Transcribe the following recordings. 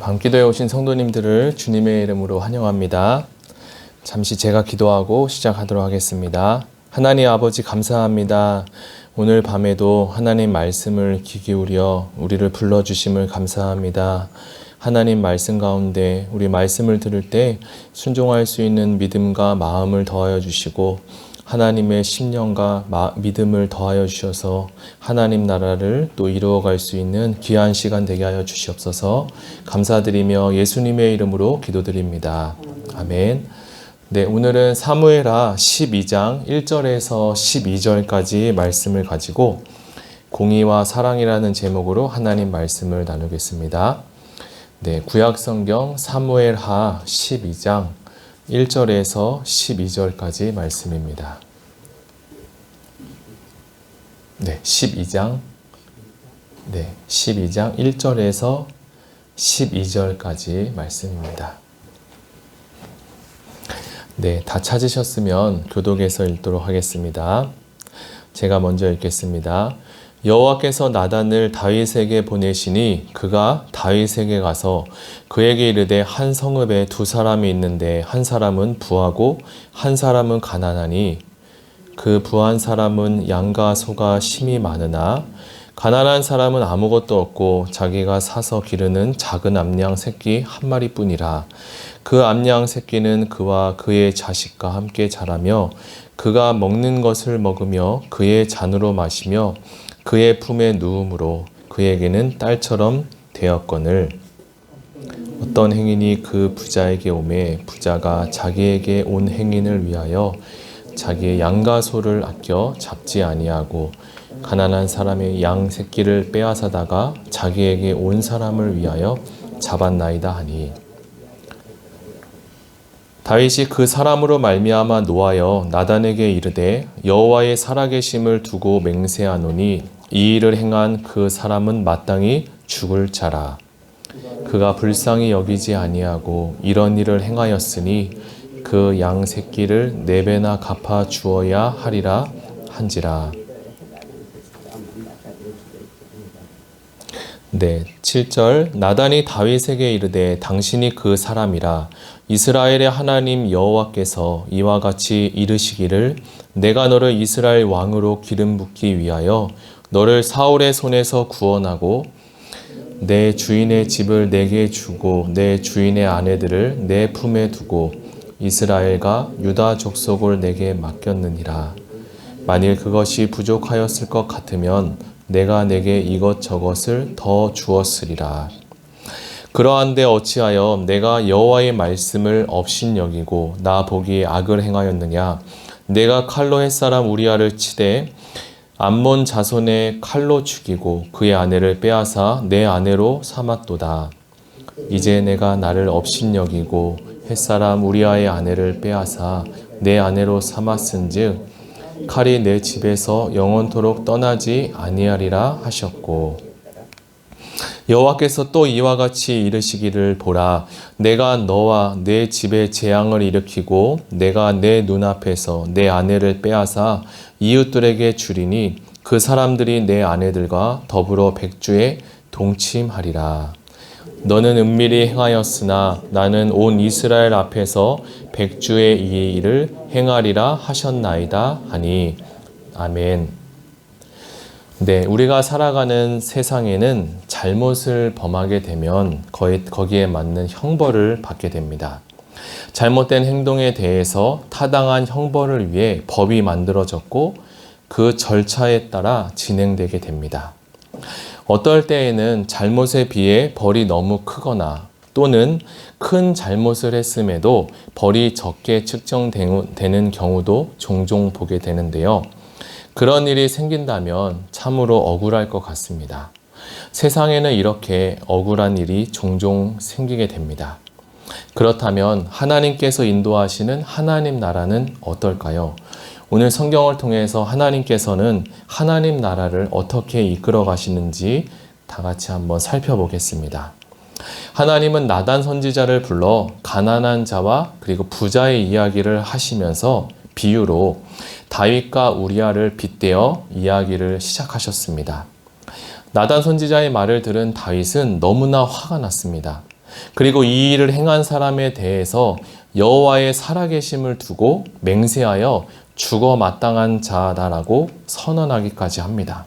밤기도에 오신 성도님들을 주님의 이름으로 환영합니다. 잠시 제가 기도하고 시작하도록 하겠습니다. 하나님 아버지 감사합니다. 오늘 밤에도 하나님 말씀을 귀 기울여 우리를 불러주심을 감사합니다. 하나님 말씀 가운데 우리 말씀을 들을 때 순종할 수 있는 믿음과 마음을 더하여 주시고 하나님의 심령과 믿음을 더하여 주셔서 하나님 나라를 또 이루어갈 수 있는 귀한 시간 되게 하여 주시옵소서. 감사드리며 예수님의 이름으로 기도드립니다. 아멘. 네, 오늘은 사무엘하 12장 1절에서 12절까지 말씀을 가지고 공의와 사랑이라는 제목으로 하나님 말씀을 나누겠습니다. 네, 구약성경 사무엘하 12장 1절에서 12절까지 말씀입니다. 네, 12장 1절에서 12절까지 말씀입니다. 네, 다 찾으셨으면 교독에서 읽도록 하겠습니다. 제가 먼저 읽겠습니다. 여호와께서 나단을 다윗에게 보내시니 그가 다윗에게 가서 그에게 이르되 한 성읍에 두 사람이 있는데 한 사람은 부하고 한 사람은 가난하니 그 부한 사람은 양과 소가 심히 많으나 가난한 사람은 아무것도 없고 자기가 사서 기르는 작은 암양 새끼 한 마리뿐이라. 그 암양 새끼는 그와 그의 자식과 함께 자라며 그가 먹는 것을 먹으며 그의 잔으로 마시며 그의 품에 누움으로 그에게는 딸처럼 되었거늘 어떤 행인이 그 부자에게 오매 부자가 자기에게 온 행인을 위하여 자기의 양과 소를 아껴 잡지 아니하고 가난한 사람의 양 새끼를 빼앗아다가 자기에게 온 사람을 위하여 잡았나이다 하니 다윗이 그 사람으로 말미암아 노하여 나단에게 이르되 여호와의 살아계심을 두고 맹세하노니 이 일을 행한 그 사람은 마땅히 죽을 자라. 그가 불쌍히 여기지 아니하고 이런 일을 행하였으니 그 양 새끼를 4배나 갚아 주어야 하리라 한지라. 네, 7절 나단이 다윗에게 이르되 당신이 그 사람이라. 이스라엘의 하나님 여호와께서 이와 같이 이르시기를 내가 너를 이스라엘 왕으로 기름 붓기 위하여 너를 사울의 손에서 구원하고 내 주인의 집을 내게 주고 내 주인의 아내들을 내 품에 두고 이스라엘과 유다 족속을 내게 맡겼느니라. 만일 그것이 부족하였을 것 같으면 내가 내게 이것저것을 더 주었으리라. 그러한데 어찌하여 내가 여호와의 말씀을 업신여기고 나 보기에 악을 행하였느냐. 내가 칼로 햇사람 우리아를 치되 암몬 자손의 칼로 죽이고 그의 아내를 빼앗아 내 아내로 삼았도다. 이제 내가 나를 업신여기고 햇사람 우리아의 아내를 빼앗아 내 아내로 삼았은즉 칼이 내 집에서 영원토록 떠나지 아니하리라 하셨고 여호와께서 또 이와 같이 이르시기를 보라. 내가 너와 내 집에 재앙을 일으키고 내가 내 눈앞에서 내 아내를 빼앗아 이웃들에게 주리니 그 사람들이 내 아내들과 더불어 백주에 동침하리라. 너는 은밀히 행하였으나 나는 온 이스라엘 앞에서 백주의 이 일을 행하리라 하셨나이다 하니. 아멘. 네, 우리가 살아가는 세상에는 잘못을 범하게 되면 거기에 맞는 형벌을 받게 됩니다. 잘못된 행동에 대해서 타당한 형벌을 위해 법이 만들어졌고 그 절차에 따라 진행되게 됩니다. 어떨 때에는 잘못에 비해 벌이 너무 크거나 또는 큰 잘못을 했음에도 벌이 적게 측정되는 경우도 종종 보게 되는데요. 그런 일이 생긴다면 참으로 억울할 것 같습니다. 세상에는 이렇게 억울한 일이 종종 생기게 됩니다. 그렇다면 하나님께서 인도하시는 하나님 나라는 어떨까요? 오늘 성경을 통해서 하나님께서는 하나님 나라를 어떻게 이끌어 가시는지 다 같이 한번 살펴보겠습니다. 하나님은 나단 선지자를 불러 가난한 자와 그리고 부자의 이야기를 하시면서 비유로 다윗과 우리아를 빗대어 이야기를 시작하셨습니다. 나단 선지자의 말을 들은 다윗은 너무나 화가 났습니다. 그리고 이 일을 행한 사람에 대해서 여호와의 살아계심을 두고 맹세하여 죽어 마땅한 자다라고 선언하기까지 합니다.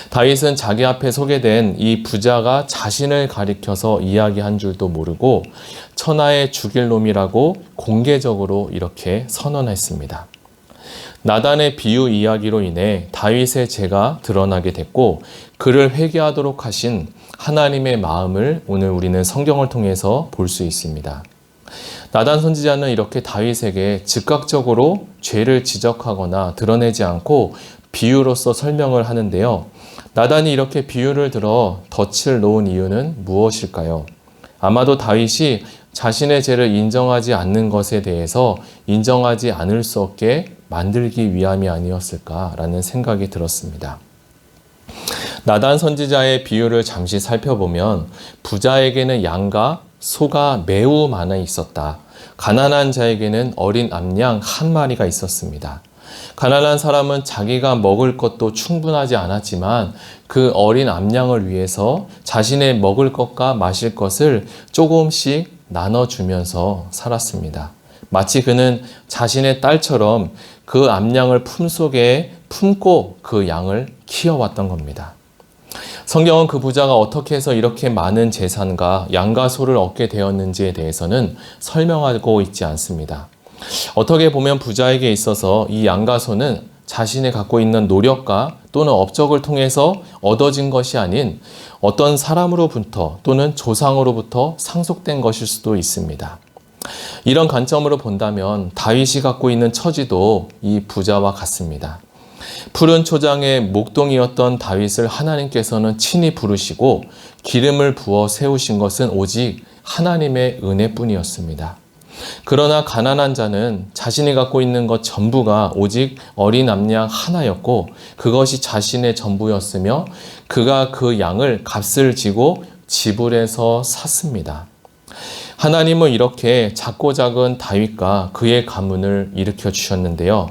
다윗은 자기 앞에 소개된 이 부자가 자신을 가리켜서 이야기한 줄도 모르고 천하의 죽일 놈이라고 공개적으로 이렇게 선언했습니다. 나단의 비유 이야기로 인해 다윗의 죄가 드러나게 됐고 그를 회개하도록 하신 하나님의 마음을 오늘 우리는 성경을 통해서 볼 수 있습니다. 나단 선지자는 이렇게 다윗에게 즉각적으로 죄를 지적하거나 드러내지 않고 비유로서 설명을 하는데요. 나단이 이렇게 비유를 들어 덫을 놓은 이유는 무엇일까요? 아마도 다윗이 자신의 죄를 인정하지 않는 것에 대해서 인정하지 않을 수 없게 만들기 위함이 아니었을까라는 생각이 들었습니다. 나단 선지자의 비유를 잠시 살펴보면 부자에게는 양과 소가 매우 많이 있었다. 가난한 자에게는 어린 암양 한 마리가 있었습니다. 가난한 사람은 자기가 먹을 것도 충분하지 않았지만 그 어린 암양을 위해서 자신의 먹을 것과 마실 것을 조금씩 나눠주면서 살았습니다. 마치 그는 자신의 딸처럼 그 암양을 품속에 품고 그 양을 키워왔던 겁니다. 성경은 그 부자가 어떻게 해서 이렇게 많은 재산과 양과 소를 얻게 되었는지에 대해서는 설명하고 있지 않습니다. 어떻게 보면 부자에게 있어서 이 양과 소는 자신이 갖고 있는 노력과 또는 업적을 통해서 얻어진 것이 아닌 어떤 사람으로부터 또는 조상으로부터 상속된 것일 수도 있습니다. 이런 관점으로 본다면 다윗이 갖고 있는 처지도 이 부자와 같습니다. 푸른 초장의 목동이었던 다윗을 하나님께서는 친히 부르시고 기름을 부어 세우신 것은 오직 하나님의 은혜뿐이었습니다. 그러나 가난한 자는 자신이 갖고 있는 것 전부가 오직 어린 암양 하나였고 그것이 자신의 전부였으며 그가 그 양을 값을 지고 지불해서 샀습니다. 하나님은 이렇게 작고 작은 다윗과 그의 가문을 일으켜 주셨는데요.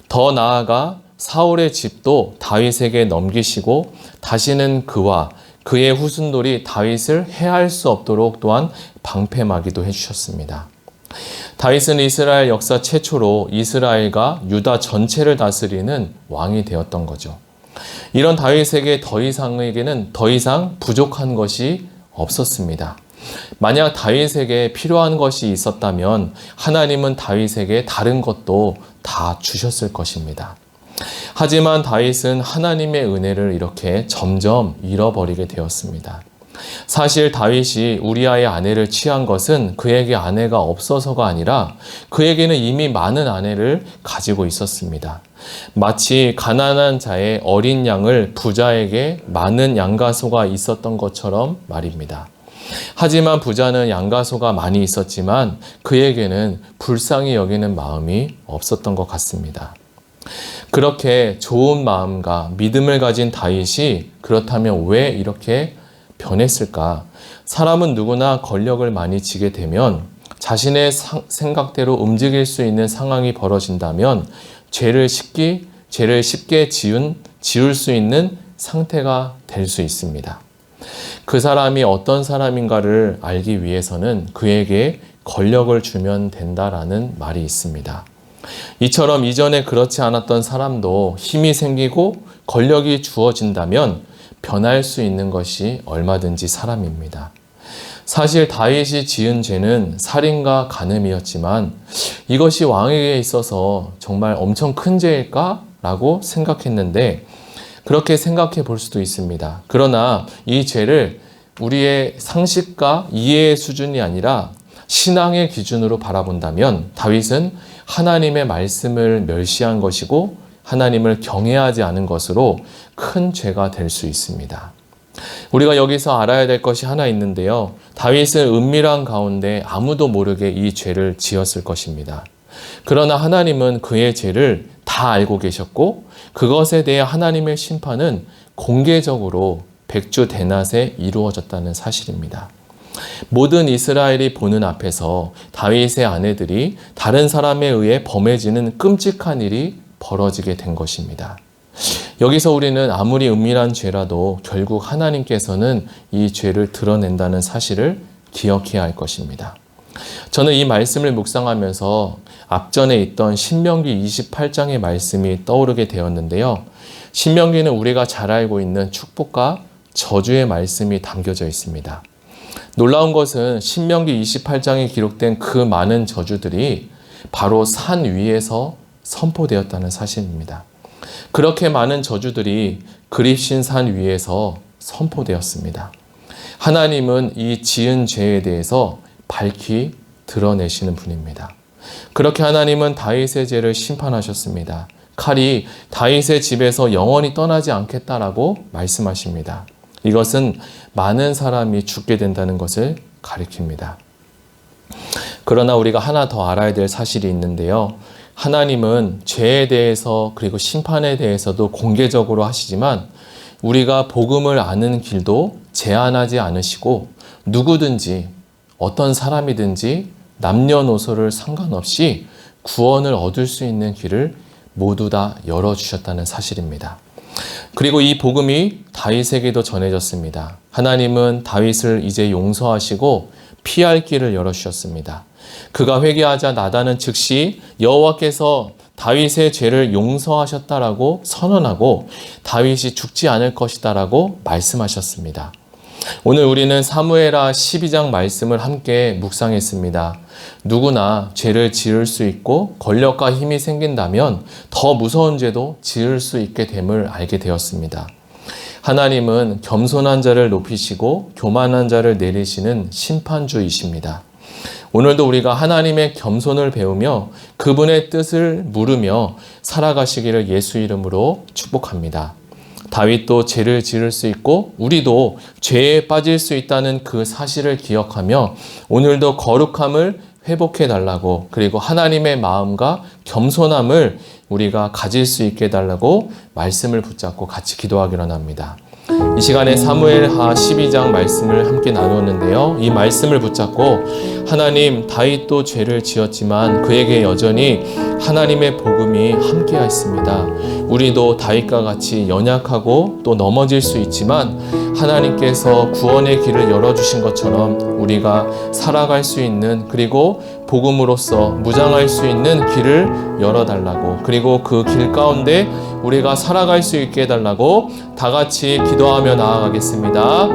더 나아가 사울의 집도 다윗에게 넘기시고 다시는 그와 그의 후손들이 다윗을 해할 수 없도록 또한 방패막이도 해주셨습니다. 다윗은 이스라엘 역사 최초로 이스라엘과 유다 전체를 다스리는 왕이 되었던 거죠. 이런 다윗에게 더 이상 부족한 것이 없었습니다. 만약 다윗에게 필요한 것이 있었다면 하나님은 다윗에게 다른 것도 다 주셨을 것입니다. 하지만 다윗은 하나님의 은혜를 이렇게 점점 잃어버리게 되었습니다. 사실 다윗이 우리아의 아내를 취한 것은 그에게 아내가 없어서가 아니라 그에게는 이미 많은 아내를 가지고 있었습니다. 마치 가난한 자의 어린 양을 부자에게 많은 양과 소가 있었던 것처럼 말입니다. 하지만 부자는 양과 소가 많이 있었지만 그에게는 불쌍히 여기는 마음이 없었던 것 같습니다. 그렇게 좋은 마음과 믿음을 가진 다윗이 그렇다면 왜 이렇게 변했을까? 사람은 누구나 권력을 많이 쥐게 되면 자신의 생각대로 움직일 수 있는 상황이 벌어진다면 죄를 쉽게 지울 수 있는 상태가 될 수 있습니다. 그 사람이 어떤 사람인가를 알기 위해서는 그에게 권력을 주면 된다라는 말이 있습니다. 이처럼 이전에 그렇지 않았던 사람도 힘이 생기고 권력이 주어진다면 변할 수 있는 것이 얼마든지 사람입니다. 사실 다윗이 지은 죄는 살인과 간음이었지만 이것이 왕에게 있어서 정말 엄청 큰 죄일까? 라고 생각했는데 그렇게 생각해 볼 수도 있습니다. 그러나 이 죄를 우리의 상식과 이해의 수준이 아니라 신앙의 기준으로 바라본다면 다윗은 하나님의 말씀을 멸시한 것이고 하나님을 경외하지 않은 것으로 큰 죄가 될 수 있습니다. 우리가 여기서 알아야 될 것이 하나 있는데요. 다윗은 은밀한 가운데 아무도 모르게 이 죄를 지었을 것입니다. 그러나 하나님은 그의 죄를 다 알고 계셨고 그것에 대해 하나님의 심판은 공개적으로 백주대낮에 이루어졌다는 사실입니다. 모든 이스라엘이 보는 앞에서 다윗의 아내들이 다른 사람에 의해 범해지는 끔찍한 일이 벌어지게 된 것입니다. 여기서 우리는 아무리 은밀한 죄라도 결국 하나님께서는 이 죄를 드러낸다는 사실을 기억해야 할 것입니다. 저는 이 말씀을 묵상하면서 앞전에 있던 신명기 28장의 말씀이 떠오르게 되었는데요. 신명기는 우리가 잘 알고 있는 축복과 저주의 말씀이 담겨져 있습니다. 놀라운 것은 신명기 28장에 기록된 그 많은 저주들이 바로 산 위에서 선포되었다는 사실입니다. 그렇게 많은 저주들이 그립신 산 위에서 선포되었습니다. 하나님은 이 지은 죄에 대해서 밝히 드러내시는 분입니다. 그렇게 하나님은 다윗의 죄를 심판하셨습니다. 칼이 다윗의 집에서 영원히 떠나지 않겠다라고 말씀하십니다. 이것은 많은 사람이 죽게 된다는 것을 가리킵니다. 그러나 우리가 하나 더 알아야 될 사실이 있는데요. 하나님은 죄에 대해서 그리고 심판에 대해서도 공개적으로 하시지만 우리가 복음을 아는 길도 제한하지 않으시고 누구든지 어떤 사람이든지 남녀노소를 상관없이 구원을 얻을 수 있는 길을 모두 다 열어주셨다는 사실입니다. 그리고 이 복음이 다윗에게도 전해졌습니다. 하나님은 다윗을 이제 용서하시고 피할 길을 열어주셨습니다. 그가 회개하자 나단은 즉시 여호와께서 다윗의 죄를 용서하셨다라고 선언하고 다윗이 죽지 않을 것이다라고 말씀하셨습니다. 오늘 우리는 사무엘하 12장 말씀을 함께 묵상했습니다. 누구나 죄를 지을 수 있고 권력과 힘이 생긴다면 더 무서운 죄도 지을 수 있게 됨을 알게 되었습니다. 하나님은 겸손한 자를 높이시고 교만한 자를 내리시는 심판주이십니다. 오늘도 우리가 하나님의 겸손을 배우며 그분의 뜻을 물으며 살아가시기를 예수 이름으로 축복합니다. 다윗도 죄를 지을 수 있고 우리도 죄에 빠질 수 있다는 그 사실을 기억하며 오늘도 거룩함을 회복해 달라고 그리고 하나님의 마음과 겸손함을 우리가 가질 수 있게 해달라고 말씀을 붙잡고 같이 기도하기로 합니다. 이 시간에 사무엘하 12장 말씀을 함께 나누었는데요. 이 말씀을 붙잡고 하나님 다윗도 죄를 지었지만 그에게 여전히 하나님의 복음이 함께 있습니다. 우리도 다윗과 같이 연약하고 또 넘어질 수 있지만 하나님께서 구원의 길을 열어주신 것처럼 우리가 살아갈 수 있는 그리고 복음으로써 무장할 수 있는 길을 열어달라고 그리고 그 길 가운데 우리가 살아갈 수 있게 해달라고 다 같이 기도하며 나아가겠습니다.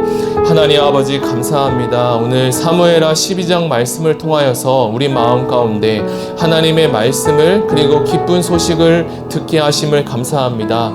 하나님 아버지 감사합니다. 오늘 사무엘하 12장 말씀을 통하여서 우리 마음 가운데 하나님의 말씀을 그리고 기쁜 소식을 듣게 하심을 감사합니다.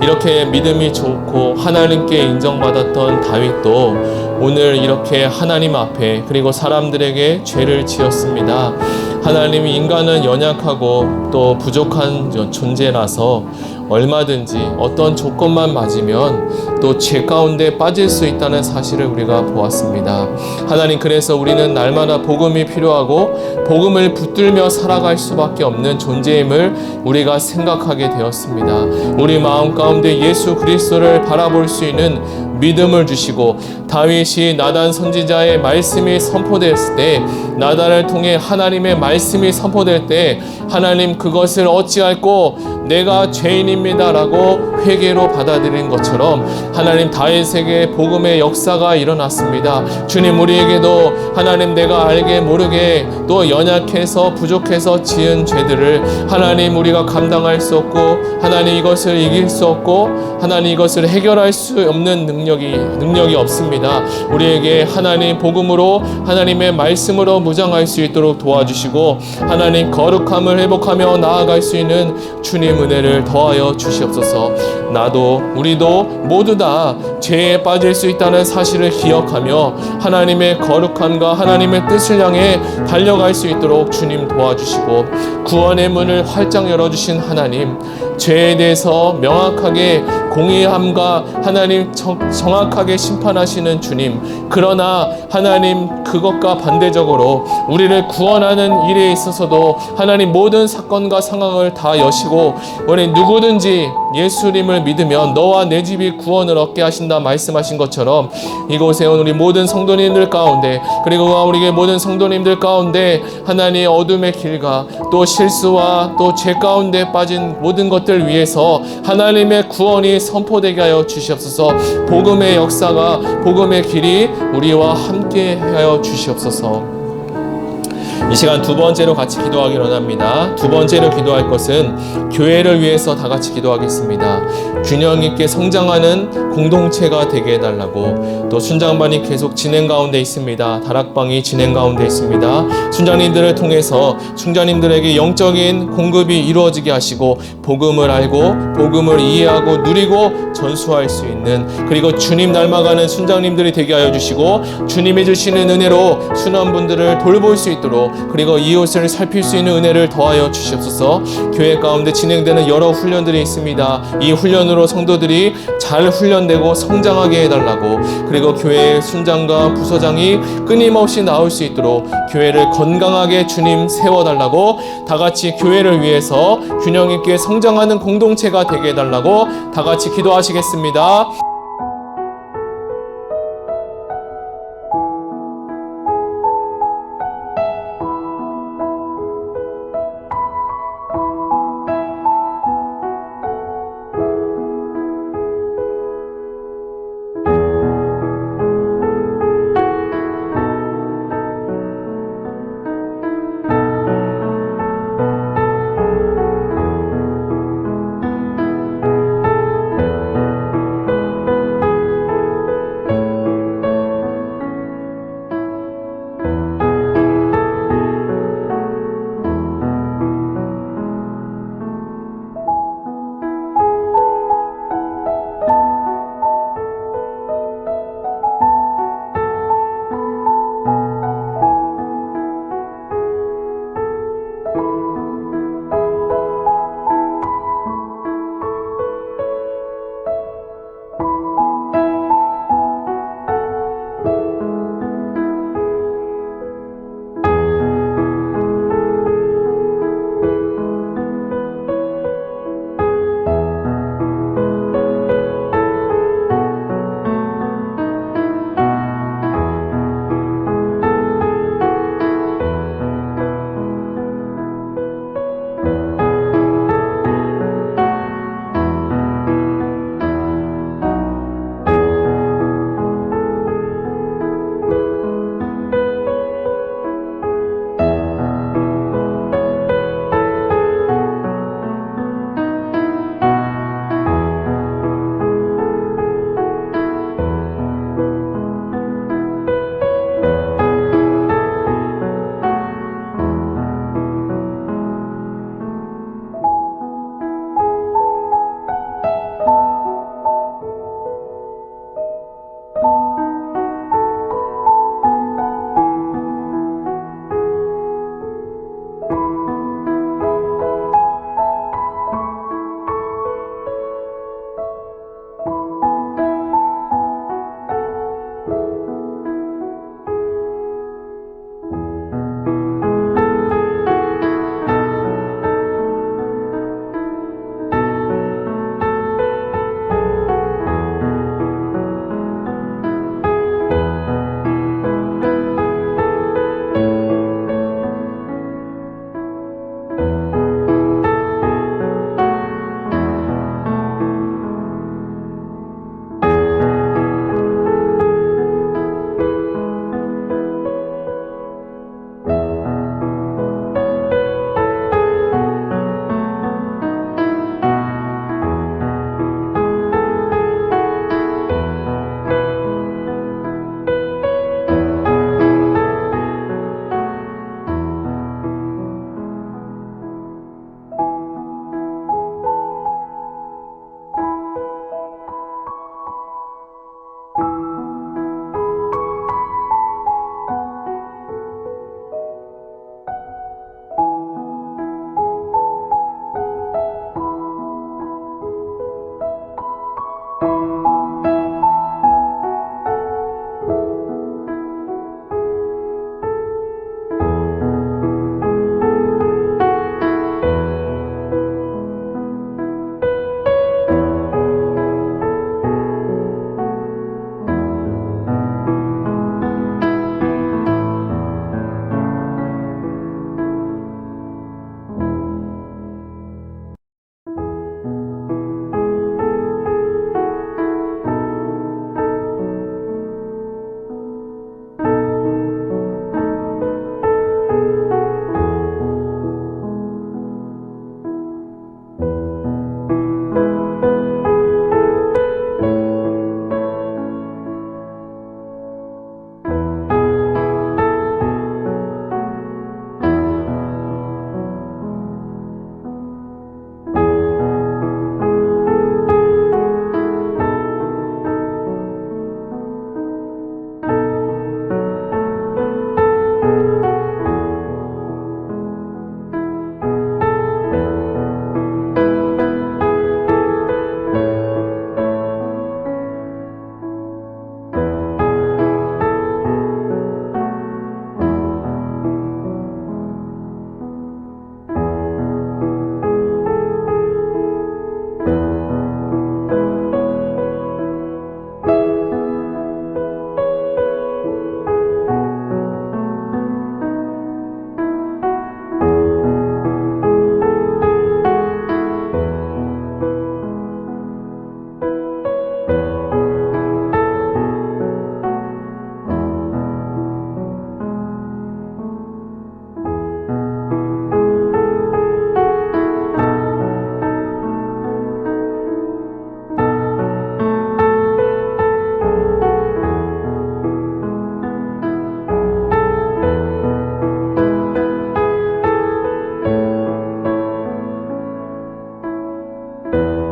이렇게 믿음이 좋고 하나님께 인정받았던 다윗도 오늘 이렇게 하나님 앞에 그리고 사람들에게 죄를 지었습니다. 하나님 인간은 연약하고 또 부족한 존재라서 얼마든지 어떤 조건만 맞으면 또 죄 가운데 빠질 수 있다는 사실을 우리가 보았습니다. 하나님 그래서 우리는 날마다 복음이 필요하고 복음을 붙들며 살아갈 수밖에 없는 존재임을 우리가 생각하게 되었습니다. 우리 마음 가운데 예수 그리스도를 바라볼 수 있는 믿음을 주시고 다윗이 나단 선지자의 말씀이 선포됐을 때 나단을 통해 하나님의 말씀이 선포될 때 하나님 그것을 어찌할꼬 내가 죄인입니다 라고 회개로 받아들인 것처럼 하나님 다윗에게 복음의 역사가 일어났습니다. 주님 우리에게도 하나님 내가 알게 모르게 또 연약해서 부족해서 지은 죄들을 하나님 우리가 감당할 수 없고 하나님 이것을 이길 수 없고 하나님 이것을 해결할 수 없는 능력이 없습니다. 우리에게 하나님 복음으로 하나님의 말씀으로 무장할 수 있도록 도와주시고 하나님 거룩함을 회복하며 나아갈 수 있는 주님 은혜를 더하여 주시옵소서. 나도 우리도 모두 다 죄에 빠질 수 있다는 사실을 기억하며 하나님의 거룩함과 하나님의 뜻을 향해 달려갈 수 있도록 주님 도와주시고 구원의 문을 활짝 열어주신 하나님 죄에 대해서 명확하게 공의함과 하나님 정확하게 심판하시는 주님 그러나 하나님 그것과 반대적으로 우리를 구원하는 일에 있어서도 하나님 모든 사건과 상황을 다 여시고 우리 누구든지 누구든지 예수님을 믿으면 너와 내 집이 구원을 얻게 하신다 말씀하신 것처럼 이곳에 온 우리 모든 성도님들 가운데 그리고 우리 모든 성도님들 가운데 하나님의 어둠의 길과 또 실수와 또 죄 가운데 빠진 모든 것들 위해서 하나님의 구원이 선포되게 하여 주시옵소서. 복음의 역사가 복음의 길이 우리와 함께 하여 주시옵소서. 이 시간 두 번째로 같이 기도하기 원합니다. 두 번째로 기도할 것은 교회를 위해서 다 같이 기도하겠습니다. 균형 있게 성장하는 공동체가 되게 해달라고. 또 순장반이 계속 진행 가운데 있습니다. 다락방이 진행 가운데 있습니다. 순장님들을 통해서 순장님들에게 영적인 공급이 이루어지게 하시고 복음을 알고 복음을 이해하고 누리고 전수할 수 있는 그리고 주님 닮아가는 순장님들이 되게 하여 주시고 주님이 주시는 은혜로 순환분들을 돌볼 수 있도록 그리고 이웃을 살필 수 있는 은혜를 더하여 주시옵소서. 교회 가운데 진행되는 여러 훈련들이 있습니다. 이 훈련으로 성도들이 잘 훈련되고 성장하게 해달라고. 그리고 교회의 순장과 부서장이 끊임없이 나올 수 있도록 교회를 건강하게 주님 세워달라고. 다 같이 교회를 위해서 균형 있게 성장하는 공동체가 되게 해달라고 다 같이 기도하시겠습니다. you.